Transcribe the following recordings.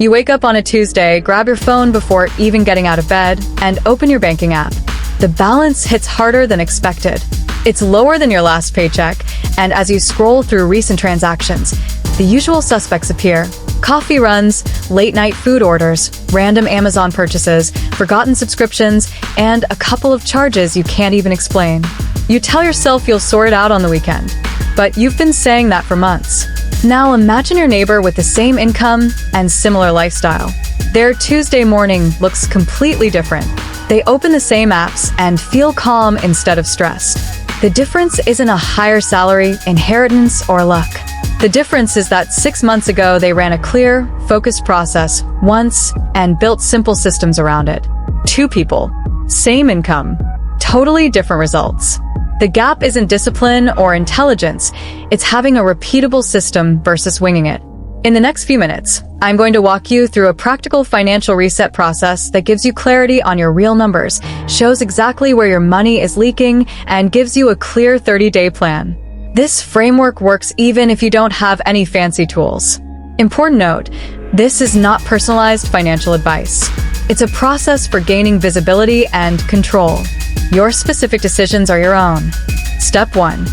You wake up on a Tuesday, grab your phone before even getting out of bed, and open your banking app. The balance hits harder than expected. It's lower than your last paycheck, and as you scroll through recent transactions, the usual suspects appear. Coffee runs, late-night food orders, random Amazon purchases, forgotten subscriptions, and a couple of charges you can't even explain. You tell yourself you'll sort it out on the weekend, but you've been saying that for months. Now imagine your neighbor with the same income and similar lifestyle. Their Tuesday morning looks completely different. They open the same apps and feel calm instead of stressed. The difference isn't a higher salary, inheritance, or luck. The difference is that 6 months ago they ran a clear, focused process once and built simple systems around it. Two people, same income, totally different results. The gap isn't discipline or intelligence, it's having a repeatable system versus winging it. In the next few minutes, I'm going to walk you through a practical financial reset process that gives you clarity on your real numbers, shows exactly where your money is leaking, and gives you a clear 30-day plan. This framework works even if you don't have any fancy tools. Important note, this is not personalized financial advice. It's a process for gaining visibility and control. Your specific decisions are your own. Step 1.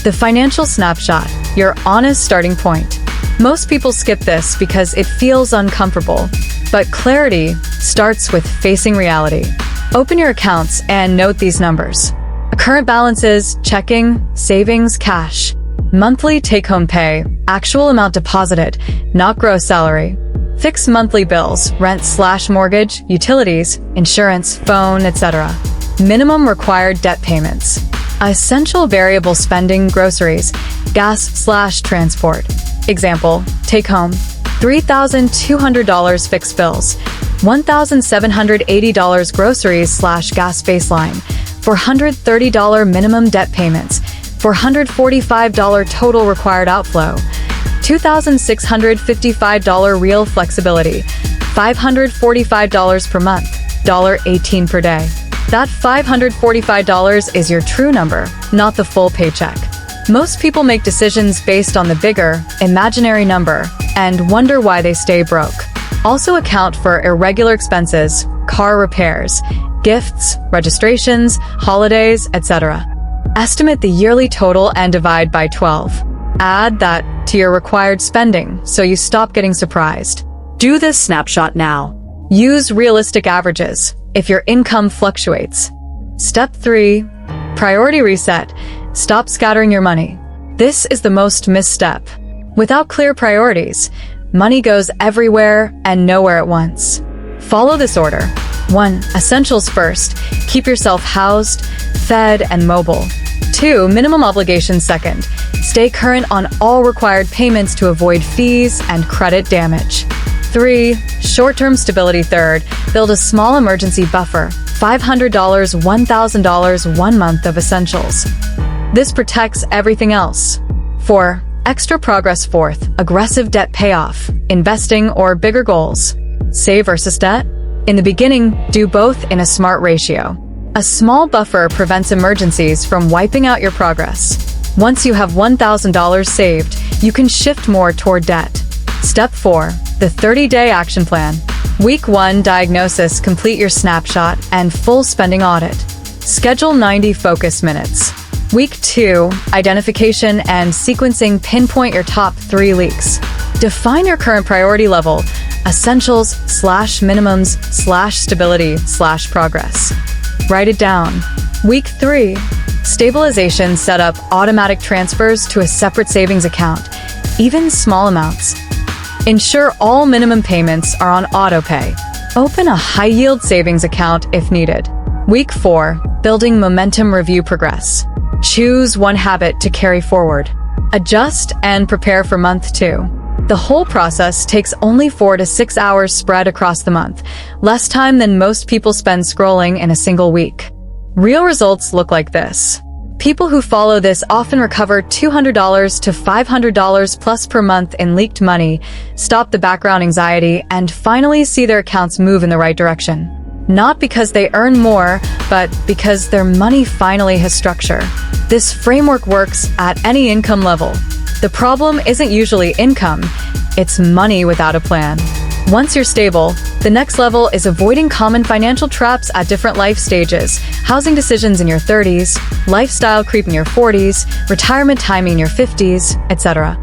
The Financial Snapshot, your honest starting point. Most people skip this because it feels uncomfortable, but clarity starts with facing reality. Open your accounts and note these numbers. Current balances, checking, savings, cash. Monthly take-home pay, actual amount deposited, not gross salary. Fixed monthly bills, rent/mortgage, utilities, insurance, phone, etc. Minimum required debt payments. Essential variable spending, groceries, gas/transport. Example, take home, $3,200 fixed bills, $1,780 groceries/gas baseline, $430 minimum debt payments, $445 total required outflow, $2,655 real flexibility, $545 per month, $18 per day. That $545 is your true number, not the full paycheck. Most people make decisions based on the bigger, imaginary number and wonder why they stay broke. Also account for irregular expenses, car repairs, gifts, registrations, holidays, etc. Estimate the yearly total and divide by 12. Add that to your required spending so you stop getting surprised. Do this snapshot now. Use realistic averages if your income fluctuates. Step 3. Priority reset. Stop scattering your money. This is the most missed step. Without clear priorities, money goes everywhere and nowhere at once. Follow this order. 1. Essentials first. Keep yourself housed, fed, and mobile. 2. Minimum obligations second. Stay current on all required payments to avoid fees and credit damage. 3. Short-term stability third. Build a small emergency buffer, $500, $1,000, 1 month of essentials. This protects everything else. 4. Extra progress fourth. Aggressive debt payoff, investing, or bigger goals. Save versus debt? In the beginning, do both in a smart ratio. A small buffer prevents emergencies from wiping out your progress. Once you have $1,000 saved, you can shift more toward debt. Step 4. The 30-day action plan. Week 1, diagnosis, complete your snapshot and full spending audit. Schedule 90 focus minutes. Week 2, identification and sequencing, pinpoint your top 3 leaks. Define your current priority level, essentials/minimums/stability/progress. Write it down. Week 3, stabilization, set up automatic transfers to a separate savings account, even small amounts. Ensure all minimum payments are on autopay. Open a high-yield savings account if needed. Week 4, building momentum, review progress. Choose one habit to carry forward. Adjust and prepare for month 2. The whole process takes only 4 to 6 hours spread across the month, less time than most people spend scrolling in a single week. Real results look like this. People who follow this often recover $200 to $500 plus per month in leaked money, stop the background anxiety, and finally see their accounts move in the right direction. Not because they earn more, but because their money finally has structure. This framework works at any income level. The problem isn't usually income, it's money without a plan. Once you're stable, the next level is avoiding common financial traps at different life stages: housing decisions in your 30s, lifestyle creep in your 40s, retirement timing in your 50s, etc.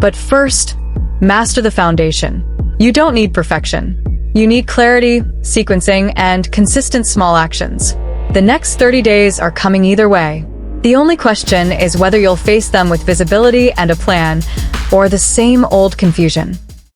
But first, master the foundation. You don't need perfection. You need clarity, sequencing, and consistent small actions. The next 30 days are coming either way. The only question is whether you'll face them with visibility and a plan, or the same old confusion.